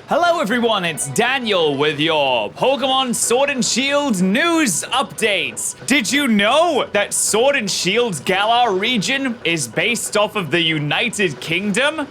Hello everyone, it's Daniel with your Pokemon Sword and Shield news updates. Did you know that Sword and Shield's Galar region is based off of the United Kingdom?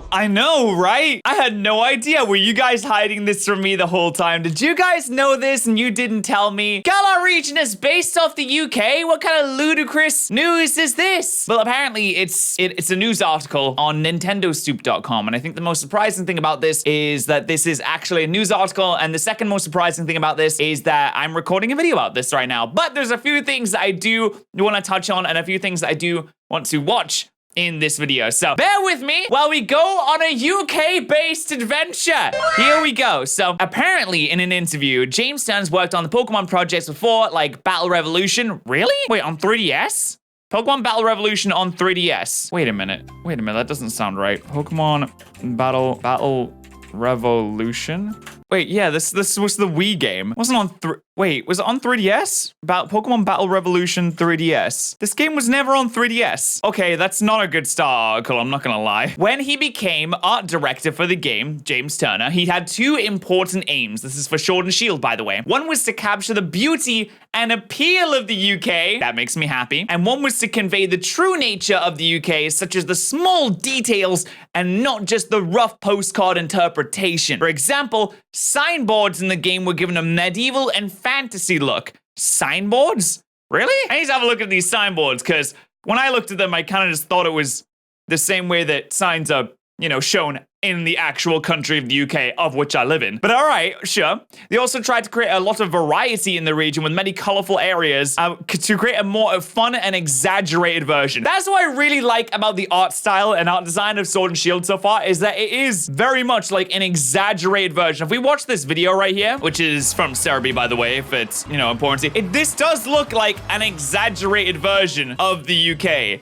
I know, right? I had no idea. Were you guys hiding this from me the whole time? Did you guys know this and you didn't tell me? Galar region is based off the UK? What kind of ludicrous news is this? Well, apparently it's a news article on nintendosoup.com, and I think the most surprising thing about this is that this is actually a news article, and the second most surprising thing about this is that I'm recording a video about this right now. But there's a few things that I do want to touch on and a few things that I do want to watch in this video. So bear with me while we go on a UK-based adventure. Here we go. So apparently in an interview, James Stern's worked on the Pokemon projects before, like Battle Revolution. Really? Wait, on 3DS? Pokemon Battle Revolution on 3DS. Wait a minute, that doesn't sound right. Pokemon Battle Revolution? Wait, yeah, this was the Wii game. It wasn't on Wait, was it on 3DS? Pokemon Battle Revolution 3DS. This game was never on 3DS. Okay, that's not a good start article, I'm not gonna lie. When he became art director for the game, James Turner, he had two important aims. This is for Sword and Shield, by the way. One was to capture the beauty and appeal of the UK. That makes me happy. And one was to convey the true nature of the UK, such as the small details and not just the rough postcard interpretation. For example, signboards in the game were given a medieval and fantasy look. Signboards? Really? I need to have a look at these signboards, because when I looked at them, I kind of just thought it was the same way that signs are, you know, shown in the actual country of the UK, of which I live in. But all right, sure. They also tried to create a lot of variety in the region with many colorful areas to create a more fun and exaggerated version. That's what I really like about the art style and art design of Sword and Shield so far, is that it is very much like an exaggerated version. If we watch this video right here, which is from Cerebi, by the way, if it's, you know, important to you, this does look like an exaggerated version of the UK.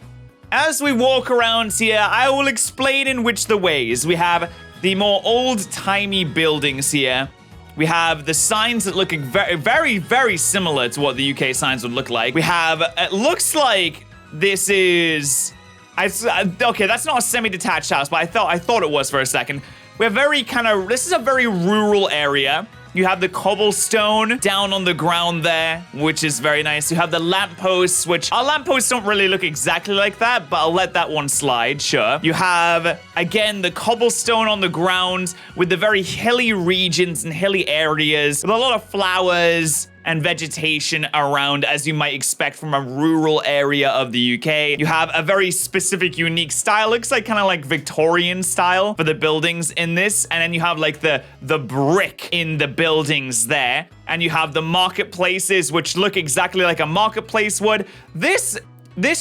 As we walk around here, I will explain in which the ways. We have the more old-timey buildings here. We have the signs that look very, very, very similar to what the UK signs would look like. We have, it looks like this is, okay, that's not a semi-detached house, but I thought it was for a second. We're very this is a very rural area. You have the cobblestone down on the ground there, which is very nice. You have the lampposts, which our lampposts don't really look exactly like that, but I'll let that one slide, sure. You have, again, the cobblestone on the ground with the very hilly regions and hilly areas with a lot of flowers and vegetation around, as you might expect from a rural area of the UK. You have a very specific, unique style. Looks like kind of like Victorian style for the buildings in this. And then you have like the brick in the buildings there. And you have the marketplaces, which look exactly like a marketplace would. This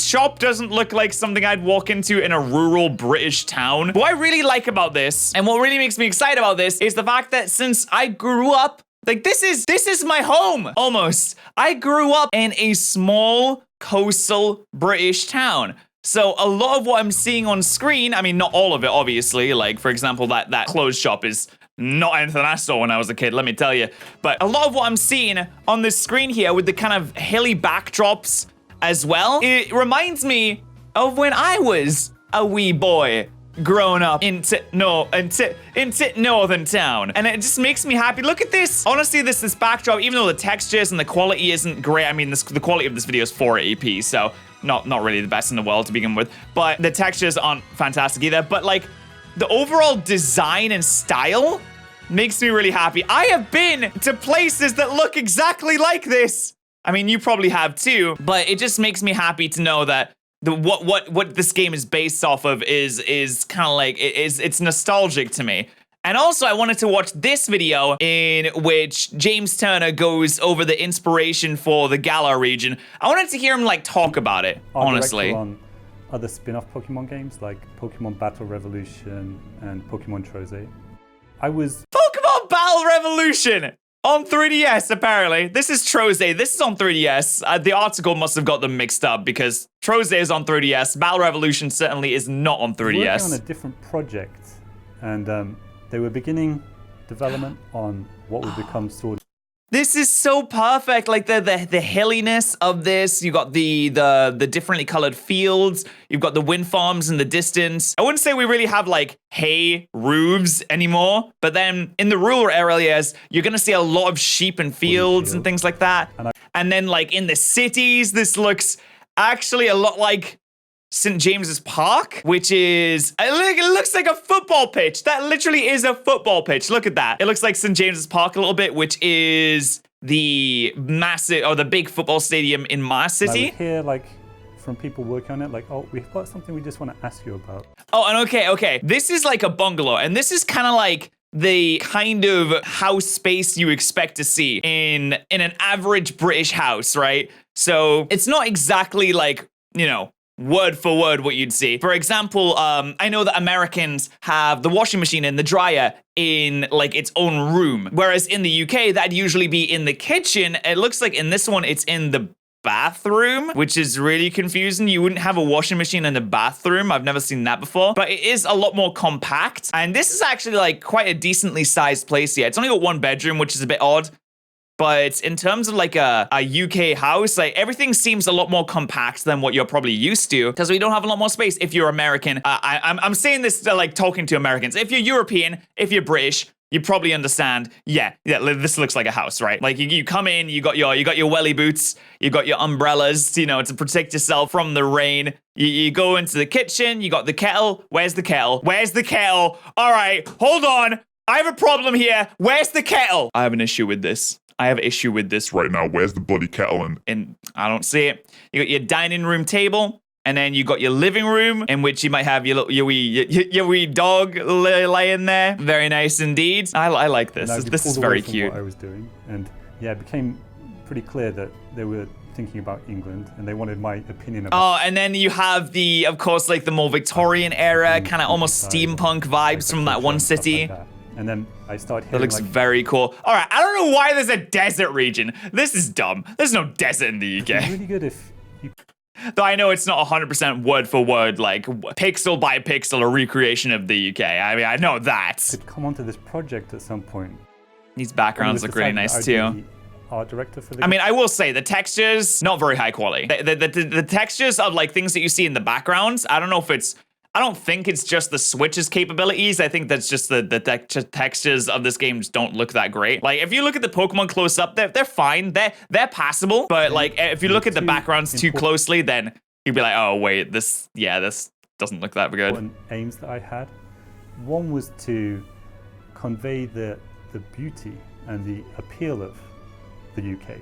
shop doesn't look like something I'd walk into in a rural British town. What I really like about this, and what really makes me excited about this, is the fact that since I grew up, like, this is my home, almost. I grew up in a small coastal British town. So a lot of what I'm seeing on screen, I mean, not all of it, obviously. Like, for example, that clothes shop is not anything I saw when I was a kid, let me tell you. But a lot of what I'm seeing on this screen here with the kind of hilly backdrops as well, it reminds me of when I was a wee boy growing up in Northern Town, and it just makes me happy. Look at this. Honestly, this backdrop, even though the textures and the quality isn't great, I mean, the quality of this video is 480p, so not really the best in the world to begin with, but the textures aren't fantastic either. But like, the overall design and style makes me really happy. I have been to places that look exactly like this. I mean, you probably have too, but it just makes me happy to know that what this game is based off of is kind of like, it's nostalgic to me. And also, I wanted to watch this video in which James Turner goes over the inspiration for the Galar region. I wanted to hear him like talk about it, honestly. On other spin-off Pokemon games like Pokemon Battle Revolution and Pokemon Patterrz. Pokemon Battle Revolution! On 3DS, apparently. This is Patterrz. This is on 3DS. The article must have got them mixed up because Patterrz is on 3DS. Battle Revolution certainly is not on 3DS. Working on a different project, and they were beginning development on what would become Sword This is so perfect. Like the hilliness of this. You got the differently colored fields. You've got the wind farms in the distance. I wouldn't say we really have like hay roofs anymore, but then in the rural areas, you're gonna see a lot of sheep and fields and things like that. And then like in the cities, this looks actually a lot like St. James's Park, which is, it looks like a football pitch. That literally is a football pitch. Look at that. It looks like St. James's Park a little bit, which is the massive, or the big football stadium in my city. I would hear like from people working on it, like, oh, we've got something we just want to ask you about. Oh, and okay. This is like a bungalow, and this is kind of like the kind of house space you expect to see in an average British house, right? So it's not exactly like, you know, word for word what you'd see. For example, I know that Americans have the washing machine and the dryer in like its own room, whereas in the UK that'd usually be in the kitchen. It looks like in this one it's in the bathroom, which is really confusing. You wouldn't have a washing machine in the bathroom. I've never seen that before, but it is a lot more compact, and this is actually like quite a decently sized place here. It's only got one bedroom, which is a bit odd. But in terms of like a UK house, like everything seems a lot more compact than what you're probably used to, because we don't have a lot more space. If you're American, I'm saying this like talking to Americans. If you're European, if you're British, you probably understand. Yeah, this looks like a house, right? Like you come in, you got your welly boots, you got your umbrellas, you know, to protect yourself from the rain. You go into the kitchen, you got the kettle. Where's the kettle? Where's the kettle? All right, hold on. I have a problem here. Where's the kettle? I have an issue with this. I have an issue with this right now. Where's the bloody kettle? And I don't see it. You got your dining room table, and then you got your living room, in which you might have your wee dog laying there. Very nice indeed. I like this. This is very cute. What I was doing, and yeah, it became pretty clear that they were thinking about England, and they wanted my opinion about. Oh, and then you have the, of course, like the more Victorian era, kind of almost steampunk vibes from that one city. And then I started hearing, that looks very cool. All right, I don't know why there's a desert region. This is dumb. There's no desert in the UK. It's really good if you... Though I know it's not 100% word for word, like pixel by pixel, a recreation of the UK. I mean, I know that. Could come onto this project at some point. These backgrounds look really nice too. Art director for the I mean, I will say the textures, not very high quality. The textures of like things that you see in the backgrounds, I don't think it's just the Switch's capabilities. I think that's just the textures of this game just don't look that great. Like if you look at the Pokemon close up, they're fine. They're passable. But like if you look at the backgrounds too closely, then you'd be like, oh wait, this doesn't look that good. Aims that I had. One was to convey the beauty and the appeal of the UK.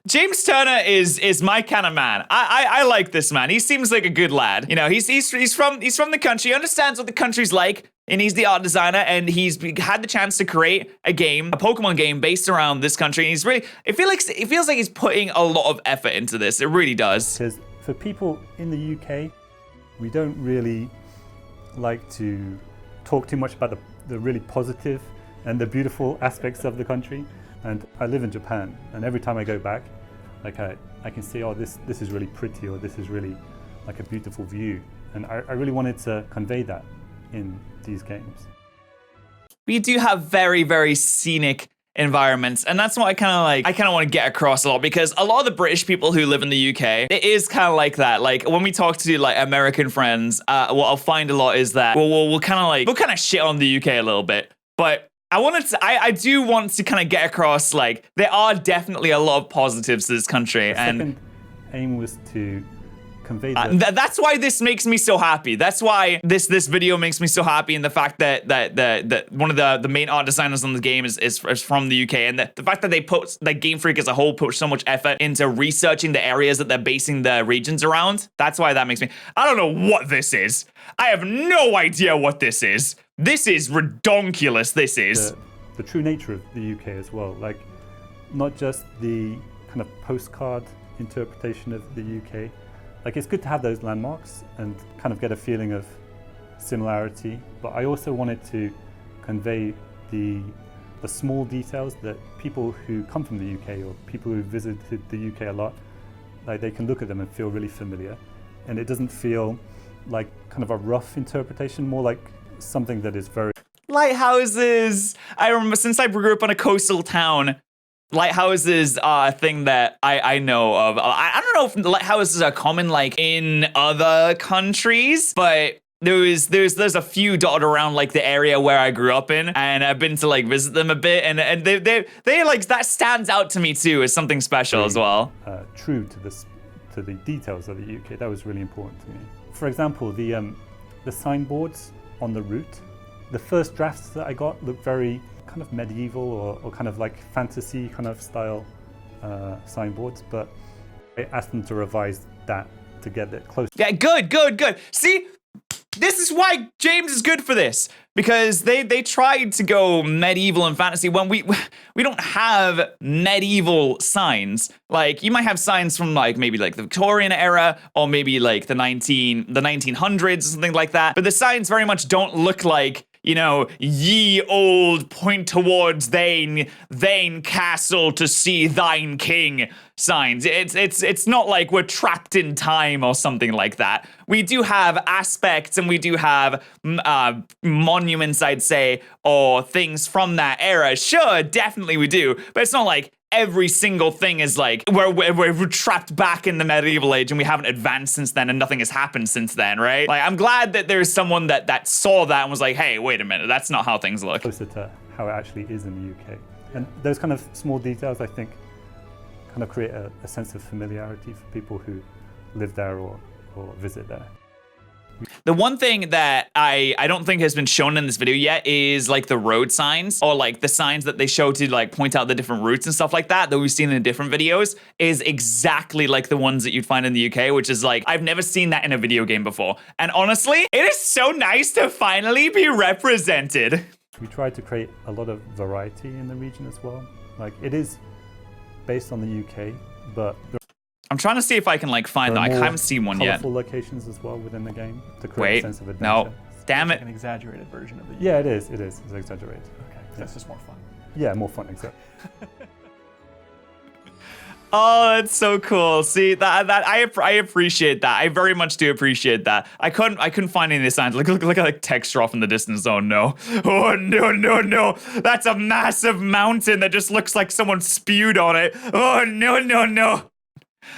James Turner is my kind of man. I like this man. He seems like a good lad. You know, he's from the country, understands what the country's like, and he's the art designer, and he's had the chance to create a Pokemon game based around this country. And he's really, it feels like he's putting a lot of effort into this. It really does. Because for people in the UK, we don't really like to talk too much about the really positive and the beautiful aspects of the country. And I live in Japan, and every time I go back, like I can see, oh, this is really pretty, or this is really like a beautiful view. And I really wanted to convey that in these games. We do have very, very scenic environments, and that's what I kind of want to get across a lot, because a lot of the British people who live in the UK, it is kind of like that. Like when we talk to like American friends, what I'll find a lot is that we'll kind of shit on the UK a little bit, but I do want to kind of get across, like, there are definitely a lot of positives to this country. The second aim was to convey that's why this makes me so happy. That's why this video makes me so happy, and the fact that one of the main art designers on the game is from the UK, and the fact that Game Freak as a whole put so much effort into researching the areas that they're basing the regions around. That's why that makes me... I don't know what this is. I have no idea what this is. This is redonkulous, this is. The true nature of the UK as well. Like, not just the kind of postcard interpretation of the UK. Like, it's good to have those landmarks and kind of get a feeling of similarity, but I also wanted to convey the small details that people who come from the UK, or people who visited the UK a lot, like, they can look at them and feel really familiar. And it doesn't feel like kind of a rough interpretation, more like something that is very... Lighthouses! I remember, since I grew up in a coastal town, lighthouses are a thing that I know of. I don't know if lighthouses are common like in other countries, but there's a few dotted around like the area where I grew up in, and I've been to like visit them a bit, and they like that stands out to me too as something special as well. True to the details of the UK, that was really important to me. For example, the signboards on the route, the first drafts that I got looked very kind of medieval or kind of like fantasy kind of style signboards, but I asked them to revise that to get it close. Yeah, good. See, this is why James is good for this, because they tried to go medieval and fantasy when we don't have medieval signs. Like, you might have signs from like maybe like the Victorian era or maybe like the 1900s or something like that, but the signs very much don't look like, you know, ye old point towards thine castle to see thine king signs. It's not like we're trapped in time or something like that. We do have aspects and we do have monuments, I'd say, or things from that era. Sure, definitely we do, but it's not like every single thing is like we're trapped back in the medieval age and we haven't advanced since then and nothing has happened since then, right? Like, I'm glad that there's someone that saw that and was like, hey, wait a minute, that's not how things look. Closer to how it actually is in the UK. And those kind of small details, I think, kind of create a sense of familiarity for people who live there or visit there. The one thing that I don't think has been shown in this video yet is like the road signs, or like the signs that they show to like point out the different routes and stuff like that we've seen in different videos is exactly like the ones that you'd find in the UK, which is like, I've never seen that in a video game before. And honestly, it is so nice to finally be represented. We tried to create a lot of variety in the region as well. Like, it is based on the UK, but I'm trying to see if I can like find that. I haven't seen one yet. Colorful locations as well within the game to create a sense of adventure. No, damn it. Like an exaggerated version of the UK. Yeah, it is. It's exaggerated. Okay, that's just more fun. Yeah, more fun, exactly. Oh, that's so cool. See, that I appreciate that. I very much do appreciate that. I couldn't find any of the signs. Look at like texture off in the distance. Oh no. Oh no. That's a massive mountain that just looks like someone spewed on it. Oh no.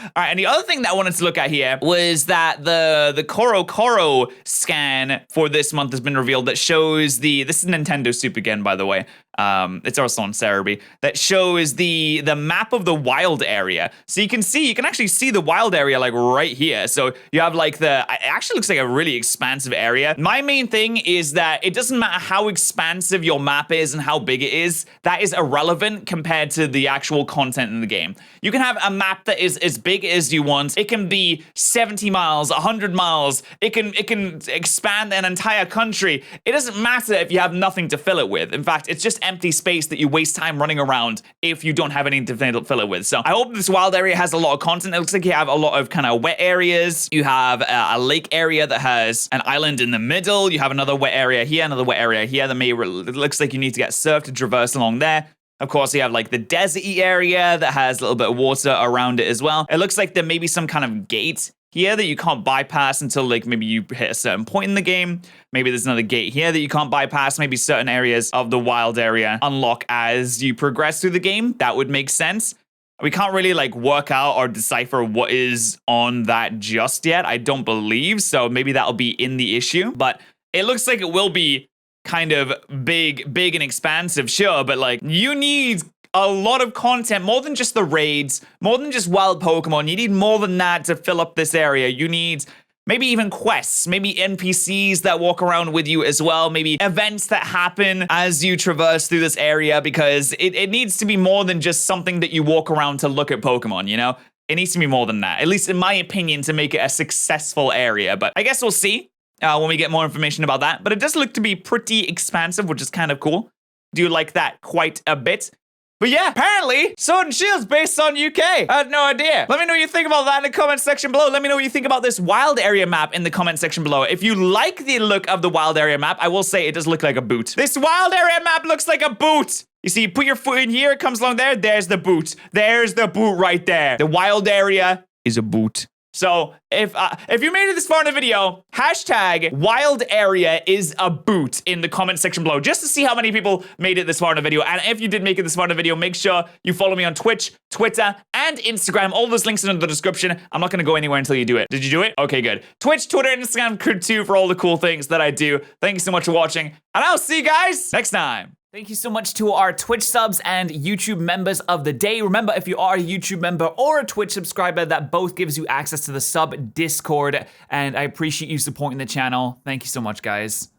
All right, and the other thing that I wanted to look at here was that the Koro scan for this month has been revealed that shows this is Nintendo Soup again, by the way. It's also on Cerebi, that shows the map of the wild area. So you can actually see the wild area like right here. So you have like it actually looks like a really expansive area. My main thing is that it doesn't matter how expansive your map is and how big it is. That is irrelevant compared to the actual content in the game. You can have a map that is as big as you want. It can be 70 miles, 100 miles. It can expand an entire country. It doesn't matter if you have nothing to fill it with. In fact, it's just empty space that you waste time running around if you don't have anything to fill it with. So I hope this wild area has a lot of content. It looks like you have a lot of kind of wet areas. You have a lake area that has an island in the middle. You have another wet area here, another wet area here. It looks like you need to get surf to traverse along there. Of course, you have like the deserty area that has a little bit of water around it as well. It looks like there may be some kind of gate here that you can't bypass until like maybe you hit a certain point in the game. Maybe there's another gate here that you can't bypass. Maybe certain areas of the wild area unlock as you progress through the game. That would make sense. We can't really like work out or decipher what is on that just yet. I don't believe so. Maybe that'll be in the issue, but it looks like it will be kind of big and expansive, sure, but like you need a lot of content, more than just the raids, more than just wild Pokemon. You need more than that to fill up this area. You need maybe even quests, maybe NPCs that walk around with you as well, maybe events that happen as you traverse through this area, because it needs to be more than just something that you walk around to look at Pokemon, you know? It needs to be more than that, at least in my opinion, to make it a successful area. But I guess we'll see when we get more information about that. But it does look to be pretty expansive, which is kind of cool. Do like that quite a bit. But yeah, apparently, Sword and Shield's based on UK. I had no idea. Let me know what you think about that in the comment section below. Let me know what you think about this wild area map in the comment section below. If you like the look of the wild area map, I will say it does look like a boot. This wild area map looks like a boot. You see, you put your foot in here, it comes along there, there's the boot. There's the boot right there. The wild area is a boot. So if you made it this far in the video, hashtag wild area is a boot in the comment section below, just to see how many people made it this far in the video. And if you did make it this far in the video, make sure you follow me on Twitch, Twitter, and Instagram. All those links are in the description. I'm not gonna go anywhere until you do it. Did you do it? Okay, good. Twitch, Twitter, and Instagram could too for all the cool things that I do. Thank you so much for watching, and I'll see you guys next time. Thank you so much to our Twitch subs and YouTube members of the day. Remember, if you are a YouTube member or a Twitch subscriber, that both gives you access to the sub Discord, and I appreciate you supporting the channel. Thank you so much, guys.